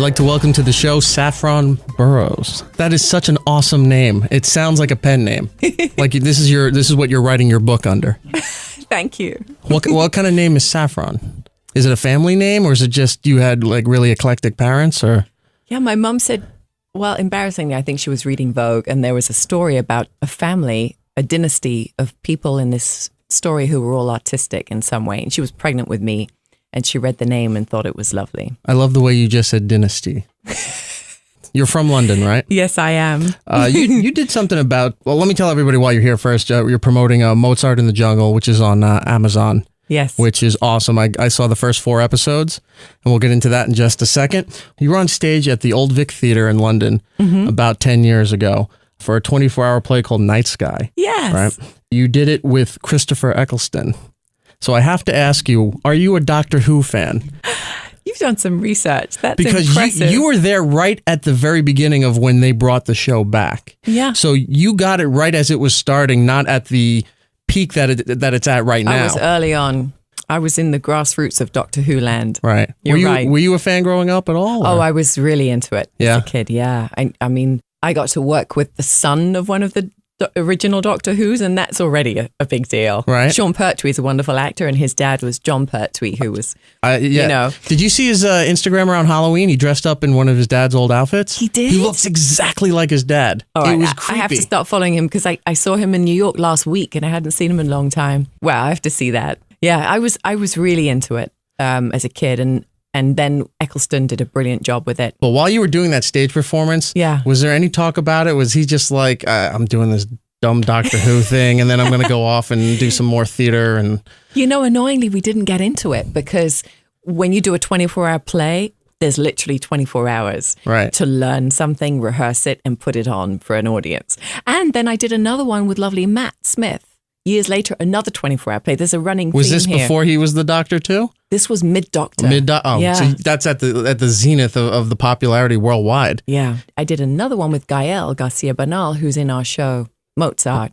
like to welcome to the show Saffron Burrows. That is such an awesome name. It sounds like a pen name. Like this is what you're writing your book under. Thank you. What kind of name is Saffron? Is it a family name, or is it just you had like really eclectic parents, or? Yeah, my mom said, well, embarrassingly, I think she was reading Vogue, and there was a story about a family, a dynasty of people in this story who were all artistic in some way. And she was pregnant with me, and she read the name and thought it was lovely. I love the way you just said dynasty. You're from London, right? Yes, I am. You did something about, well, let me tell everybody why you're here first. You're promoting Mozart in the Jungle, which is on Amazon. Yes. Which is awesome. I saw the first 4 episodes, and we'll get into that in just a second. You were on stage at the Old Vic Theatre in London about 10 years ago for a 24-hour play called Night Sky. Yes. Right? You did it with Christopher Eccleston. So I have to ask you, are you a Doctor Who fan? You've done some research. That's because impressive. you were there right at the very beginning of when they brought the show back. Yeah. So you got it right as it was starting, not at the peak that it's at right now. I was early on. I was in the grassroots of Doctor Who land. Right. You're right. Were you a fan growing up at all? Oh, I was really into it as a kid. Yeah. I mean, I got to work with the son of one of the original Doctor Who's, and that's already a big deal. Right. Sean Pertwee is a wonderful actor, and his dad was John Pertwee, who was, you know. Did you see his Instagram around Halloween? He dressed up in one of his dad's old outfits. He did? He looks exactly like his dad. Oh, it was creepy. I have to start following him because I saw him in New York last week, and I hadn't seen him in a long time. Wow, I have to see that. Yeah, I was really into it as a kid, and then Eccleston did a brilliant job with it. But while you were doing that stage performance, was there any talk about it? Was he just like, I'm doing this dumb Doctor Who thing, and then I'm going to go off and do some more theater? And you know, annoyingly, we didn't get into it because when you do a 24-hour play, there's literally 24 hours to learn something, rehearse it, and put it on for an audience. And then I did another one with lovely Matt Smith. Years later, another 24-hour play. There's a running theme Was this here. before he was the Doctor too? This was mid-Doctor. Oh, yeah. So that's at the zenith of the popularity worldwide. Yeah. I did another one with Gael Garcia Bernal, who's in our show, Mozart,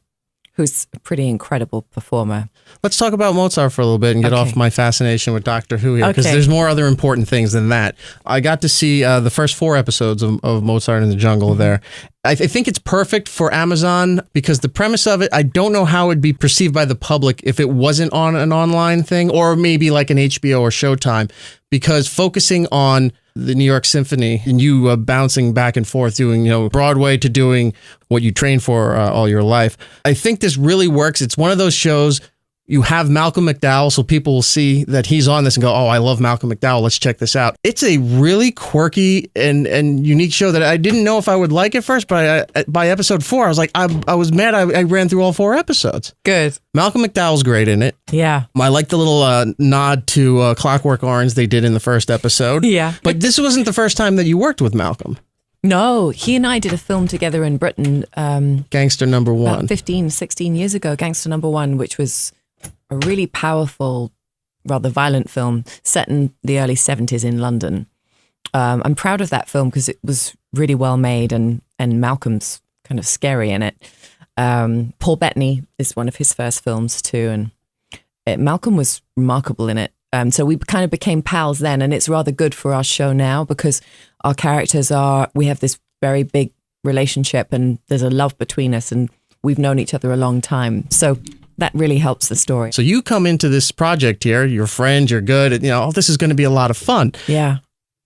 who's a pretty incredible performer. Let's talk about Mozart for a little bit and get off my fascination with Doctor Who here, because there's more other important things than that. I got to see the first 4 episodes of Mozart in the Jungle there. I think it's perfect for Amazon because the premise of it, I don't know how it'd be perceived by the public if it wasn't on an online thing, or maybe like an HBO or Showtime, because focusing on the New York Symphony and you bouncing back and forth doing, Broadway to doing what you trained for all your life. I think this really works. It's one of those shows. You have Malcolm McDowell, so people will see that he's on this and go, oh, I love Malcolm McDowell. Let's check this out. It's a really quirky and unique show that I didn't know if I would like at first, but by episode 4, I was like, I was mad I ran through all 4 episodes. Good. Malcolm McDowell's great in it. Yeah. I like the little nod to Clockwork Orange they did in the first episode. Yeah. But this wasn't the first time that you worked with Malcolm. No, he and I did a film together in Britain. Gangster Number 1. About 15, 16 years ago, Gangster Number 1, which was a really powerful, rather violent film set in the early 70s in London. I'm proud of that film because it was really well made and Malcolm's kind of scary in it. Paul Bettany is one of his first films too, and Malcolm was remarkable in it. So we kind of became pals then, and it's rather good for our show now because our characters we have this very big relationship and there's a love between us and we've known each other a long time. So that really helps the story. So you come into this project here, you're friends, you're good, this is going to be a lot of fun. Yeah.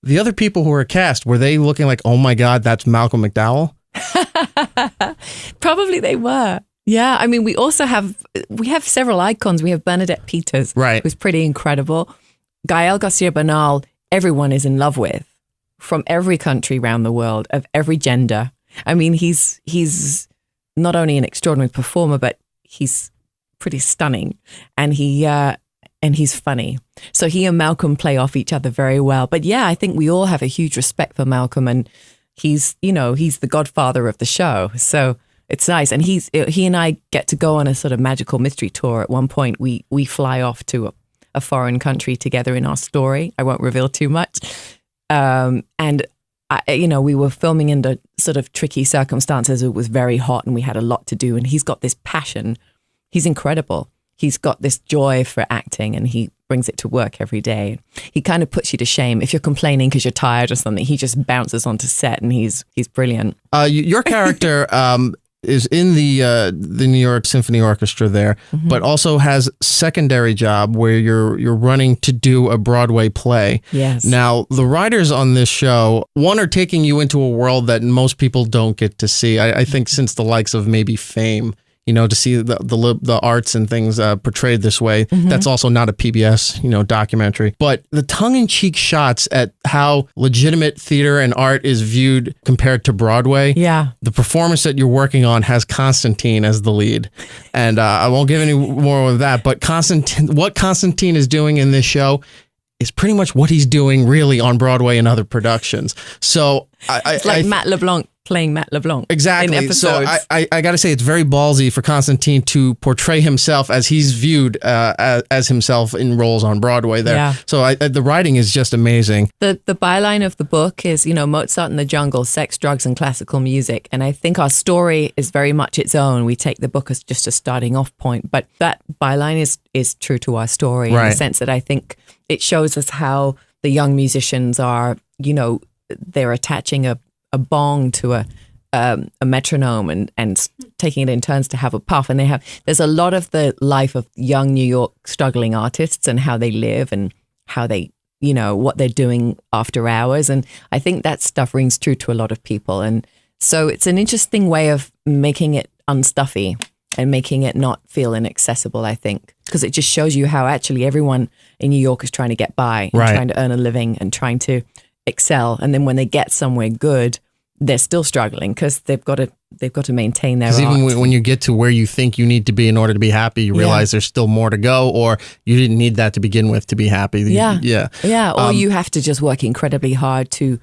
The other people who were cast, were they looking like, oh my God, that's Malcolm McDowell? Probably they were. Yeah. I mean, we have several icons. We have Bernadette Peters, who's pretty incredible. Gael Garcia Bernal, everyone is in love with, from every country around the world, of every gender. I mean, he's not only an extraordinary performer, but he's pretty stunning, and he's funny. So he and Malcolm play off each other very well. But yeah, I think we all have a huge respect for Malcolm, and he's the godfather of the show. So it's nice. And he and I get to go on a sort of magical mystery tour. At one point, we fly off to a foreign country together in our story. I won't reveal too much. And we were filming under sort of tricky circumstances. It was very hot and we had a lot to do. And he's got this passion. He's incredible. He's got this joy for acting, and he brings it to work every day. He kind of puts you to shame. If you're complaining because you're tired or something, he just bounces onto set and he's brilliant. Your character is in the New York Symphony Orchestra there, but also has secondary job where you're running to do a Broadway play. Yes. Now, the writers on this show, one, are taking you into a world that most people don't get to see. I think since the likes of maybe Fame, to see the arts and things portrayed this way. That's also not a PBS, documentary. But the tongue-in-cheek shots at how legitimate theater and art is viewed compared to Broadway. Yeah. The performance that you're working on has Constantine as the lead. And I won't give any more of that, but what Constantine is doing in this show is pretty much what he's doing really on Broadway and other productions. So it's like Matt LeBlanc playing Matt LeBlanc. Exactly. In episodes. So I got to say, it's very ballsy for Constantine to portray himself as he's viewed as himself in roles on Broadway there. Yeah. So the writing is just amazing. The byline of the book is, Mozart in the Jungle, sex, drugs, and classical music. And I think our story is very much its own. We take the book as just a starting off point. But that byline is true to our story in the sense that I think it shows us how the young musicians are, they're attaching a bong to a metronome and taking it in turns to have a puff. And there's a lot of the life of young New York struggling artists and how they live and how they, what they're doing after hours. And I think that stuff rings true to a lot of people. And so it's an interesting way of making it unstuffy and making it not feel inaccessible, I think, because it just shows you how actually everyone in New York is trying to get by and trying to earn a living and trying to excel. And then when they get somewhere good, they're still struggling because they've got to maintain their art. Even when you get to where you think you need to be in order to be happy, you realize there's still more to go, or you didn't need that to begin with to be happy. Yeah. Or you have to just work incredibly hard to.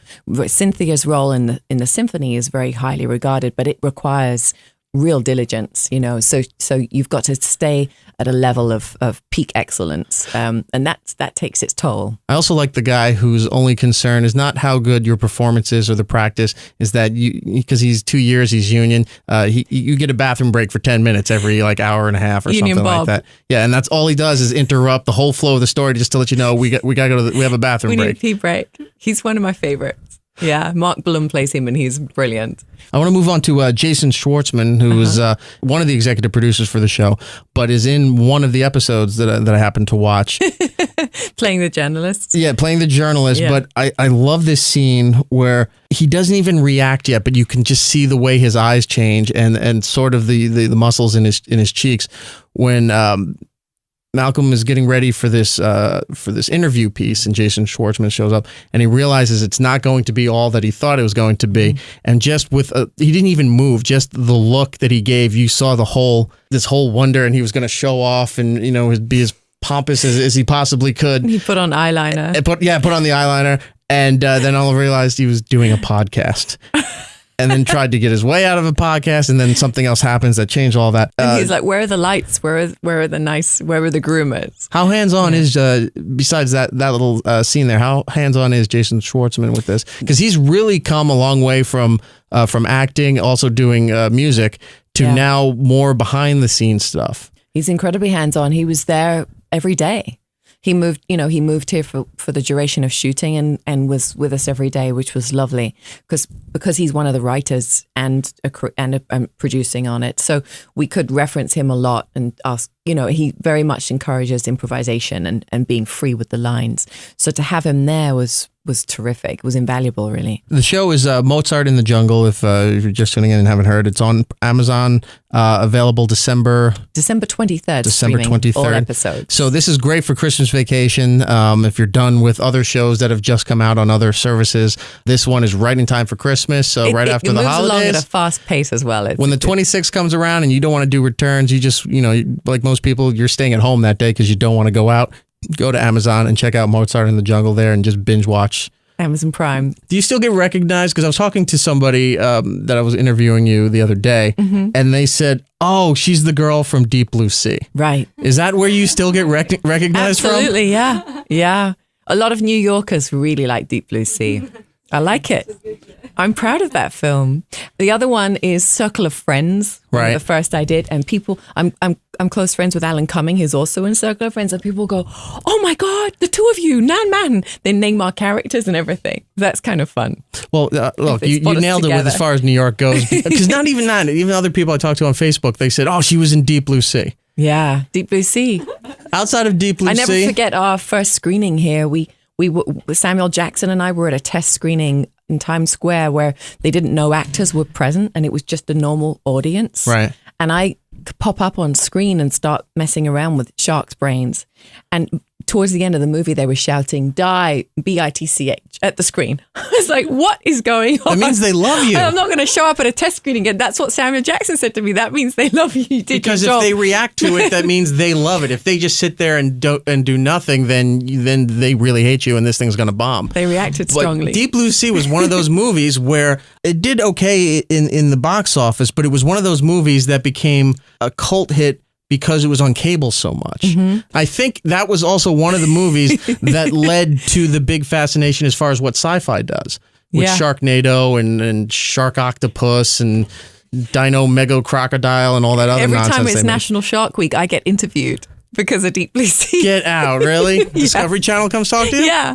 Cynthia's role in the symphony is very highly regarded, but it requires real diligence, so you've got to stay at a level of peak excellence, and that takes its toll. I also like the guy whose only concern is not how good your performance is or the practice, is that because he's 2 years, he's union, you get a bathroom break for 10 minutes every hour and a half or Union something Bob. like that. Yeah, and that's all he does is interrupt the whole flow of the story just to let you know we got to go we have a bathroom break. We need a pee break. He's one of my favorites. Yeah, Mark Blum plays him and he's brilliant. I want to move on to Jason Schwartzman, who is one of the executive producers for the show, but is in one of the episodes that I happened to watch. Playing the journalist? Yeah, playing the journalist. Yeah. But I love this scene where he doesn't even react yet, but you can just see the way his eyes change and sort of the muscles in his cheeks when Malcolm is getting ready for this interview piece, and Jason Schwartzman shows up, and he realizes it's not going to be all that he thought it was going to be. And just he didn't even move, just the look that he gave, you saw this whole wonder, and he was going to show off and be as pompous as he possibly could. He put on eyeliner. Put on the eyeliner, and then I realized he was doing a podcast. And then tried to get his way out of a podcast, and then something else happens that changed all that. And he's like, "Where are the lights? Where are the groomers?" How hands-on is besides that little scene there? How hands-on is Jason Schwartzman with this? Because he's really come a long way from acting, also doing music, to now more behind-the-scenes stuff. He's incredibly hands-on. He was there every day. He moved here for the duration of shooting and was with us every day, which was lovely because he's one of the writers and producing on it. So we could reference him a lot and ask, he very much encourages improvisation and being free with the lines. So to have him there was terrific. It was invaluable, really. The show is Mozart in the Jungle. If you're just tuning in and haven't heard, it's on Amazon, available December 23rd. December 23rd. All episodes. So this is great for Christmas vacation. If you're done with other shows that have just come out on other services, this one is right in time for Christmas. So right after the holidays. It moves along at a fast pace as well. When the 26th comes around and you don't want to do returns, you just, like most people, you're staying at home that day because you don't want to go out. Go to Amazon and check out Mozart in the Jungle there and just binge watch. Amazon Prime. Do you still get recognized? Because I was talking to somebody that I was interviewing you the other day, and they said, "Oh, she's the girl from Deep Blue Sea." Right. Is that where you still get recognized from? Absolutely, yeah. A lot of New Yorkers really like Deep Blue Sea. I like it. I'm proud of that film. The other one is Circle of Friends. Right. The first I did, and people, I'm close friends with Alan Cumming, who's also in Circle of Friends, and people go, "Oh my God, the two of you, Nan Man!" They name our characters and everything. That's kind of fun. Well, look, you nailed it with as far as New York goes, because not even that, even other people I talked to on Facebook, they said, "Oh, she was in Deep Blue Sea." Yeah, Deep Blue Sea. Outside of Deep Blue Sea, I never forget our first screening here. We Samuel Jackson and I were at a test screening in Times Square where they didn't know actors were present and it was just a normal audience. Right. And I pop up on screen and start messing around with shark's brains. And towards the end of the movie, they were shouting, "Die, B-I-T-C-H," at the screen. I was like, what is going on? That means they love you. I'm not going to show up at a test screening again. That's what Samuel Jackson said to me. That means they love you. Because if they react to it, that means they love it. If they just sit there and do nothing, then they really hate you and this thing's going to bomb. They reacted strongly. But Deep Blue Sea was one of those movies where it did okay in the box office, but it was one of those movies that became a cult hit because it was on cable so much. Mm-hmm. I think that was also one of the movies that led to the big fascination as far as what sci-fi does. With Sharknado and Shark Octopus and Dino Mega Crocodile and all that other nonsense. Every time it's National Shark Week, I get interviewed because of Deep Blue Sea. Get out, really? Discovery Channel comes talk to you? Yeah.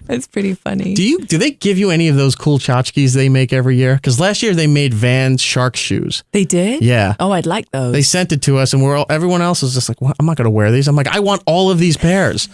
That's pretty funny. Do they give you any of those cool tchotchkes they make every year? Because last year they made Vans shark shoes. They did? Yeah. Oh, I'd like those. They sent it to us, and everyone else was just like, "Well, I'm not going to wear these." I'm like, "I want all of these pairs."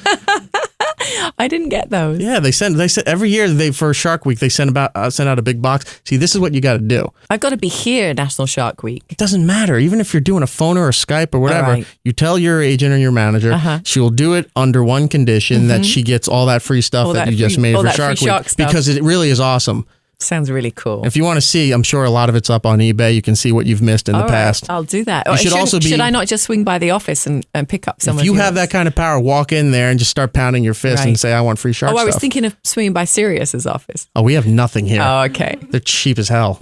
I didn't get those. Yeah, they sent every year for Shark Week they send out a big box. See, this is what you got to do. I've got to be here National Shark Week. It doesn't matter, even if you're doing a phone or a Skype or whatever. Right. You tell your agent or your manager. She will do it under one condition, that she gets all that free stuff that you just made for Shark Week, because it really is awesome. Sounds really cool. If you want to see, I'm sure a lot of it's up on eBay. You can see what you've missed in the past. I'll do that. Should I not just swing by the office and pick up some? If you have that kind of power, walk in there and just start pounding your fist and say, "I want free shark stuff." I was thinking of swinging by Sirius's office. Oh, we have nothing here. Oh, okay. They're cheap as hell.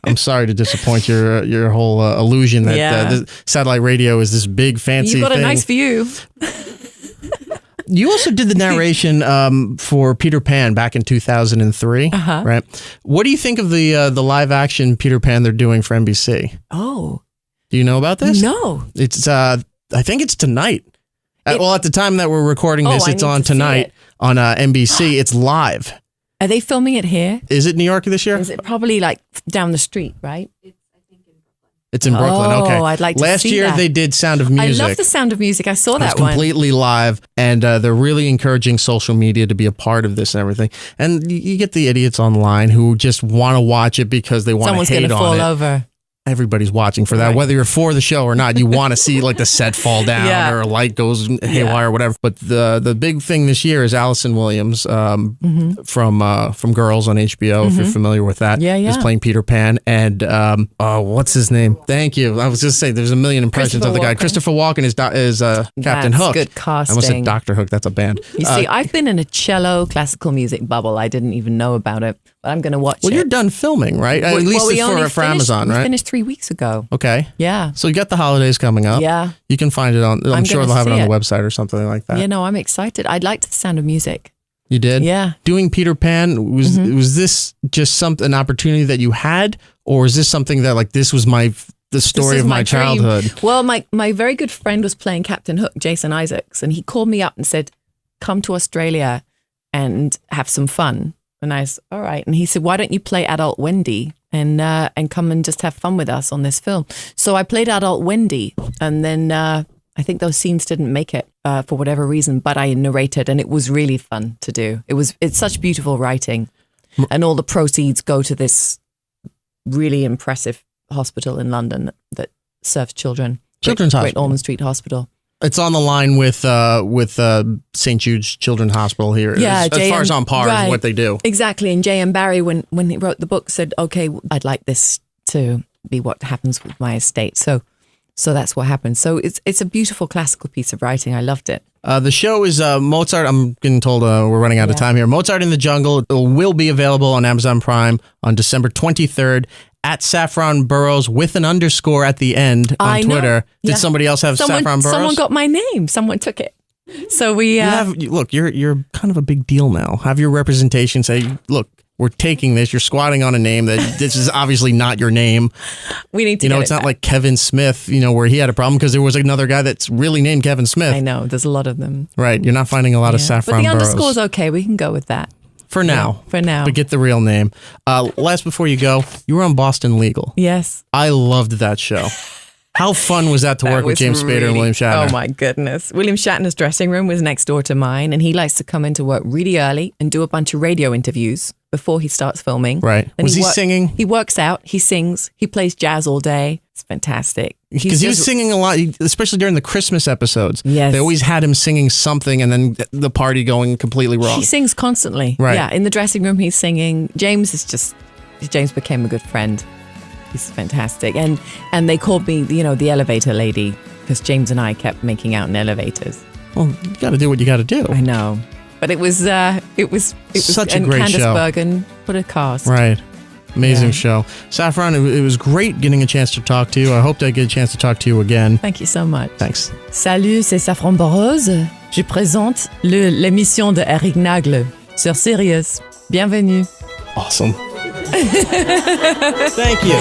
I'm sorry to disappoint your whole illusion that satellite radio is this big fancy thing. You've got a nice view. You also did the narration for Peter Pan back in 2003, right? What do you think of the live action Peter Pan they're doing for NBC? Oh, do you know about this? No, it's I think it's tonight. At the time that we're recording this, it's on tonight on NBC. It's live. Are they filming it here? Is it New York this year? Is it probably like down the street, right? It's in Brooklyn. Okay. I'd like to see that. Last year they did Sound of Music. I love the Sound of Music. I saw that one. It's completely live, and they're really encouraging social media to be a part of this and everything. And you get the idiots online who just want to watch it because they want to hate on it. Someone's going to fall over. Everybody's watching for that, right. Whether you're for the show or not. You want to see like the set fall down or a light goes haywire or whatever. But the big thing this year is Allison Williams from Girls on HBO. If you're familiar with that, is playing Peter Pan. And what's his name? Thank you. I was just saying there's a million impressions of the guy. Christopher Walken is Captain Hook. Good casting. I almost said Dr. Hook. That's a band. You see, I've been in a cello classical music bubble. I didn't even know about it. But I'm going to watch it. Well, you're done filming, right? At least it's for Amazon, right? We finished 3 weeks ago. Okay. Yeah. So you got the holidays coming up. Yeah. You can find it on, I'm sure they'll have it on the website or something like that. Yeah, no, I'm excited. I'd like the Sound of Music. You did? Yeah. Doing Peter Pan, was this just an opportunity that you had? Or is this something that like, this was the story of my childhood? Well, my very good friend was playing Captain Hook, Jason Isaacs, and he called me up and said, "Come to Australia and have some fun." And I was, all right. And he said, "Why don't you play adult Wendy and come and just have fun with us on this film?" So I played adult Wendy, and then I think those scenes didn't make it for whatever reason, but I narrated, and it was really fun to do. It's such beautiful writing, and all the proceeds go to this really impressive hospital in London that serves children. Children's Hospital. Great Ormond Street Hospital. It's on the line with St. Jude's Children's Hospital here. Yeah, as far as on par with what they do. Exactly. And J.M. Barrie, when he wrote the book, said, "Okay, I'd like this to be what happens with my estate." So that's what happened. So it's a beautiful classical piece of writing. I loved it. The show is Mozart. I'm getting told we're running out of time here. Mozart in the Jungle. It will be available on Amazon Prime on December 23rd. At Saffron Burrows with an underscore at the end on Twitter. Did somebody else have Saffron Burrows? Someone got my name. Someone took it. So we look, you're kind of a big deal now. Have your representation say, look, we're taking this. You're squatting on a name that this is obviously not your name. We need to it's not like Kevin Smith, where he had a problem because there was another guy that's really named Kevin Smith. I know. There's a lot of them. Right. You're not finding a lot of Saffron Burrows. But the underscore's okay. We can go with that. For now. For now. But get the real name. Last before you go, you were on Boston Legal. Yes. I loved that show. How fun was that to work with James Spader and William Shatner? Oh my goodness. William Shatner's dressing room was next door to mine, and he likes to come into work really early and do a bunch of radio interviews before he starts filming. Right. And was he singing? He works out, he sings, he plays jazz all day. It's fantastic. Because he was singing a lot, especially during the Christmas episodes. Yes. They always had him singing something and then the party going completely wrong. He sings constantly. Right. Yeah, in the dressing room he's singing. James became a good friend. He's fantastic. And they called me, the elevator lady, because James and I kept making out in elevators. Well, you got to do what you got to do. I know. But it was such a great Candace show. Bergen put a cast. Right. Amazing show. Saffron, it was great getting a chance to talk to you. I hope to get a chance to talk to you again. Thank you so much. Thanks. Salut, c'est Saffron Burrows. Je présente l'émission de Eric Nagle sur Sirius. Bienvenue. Awesome. Thank you.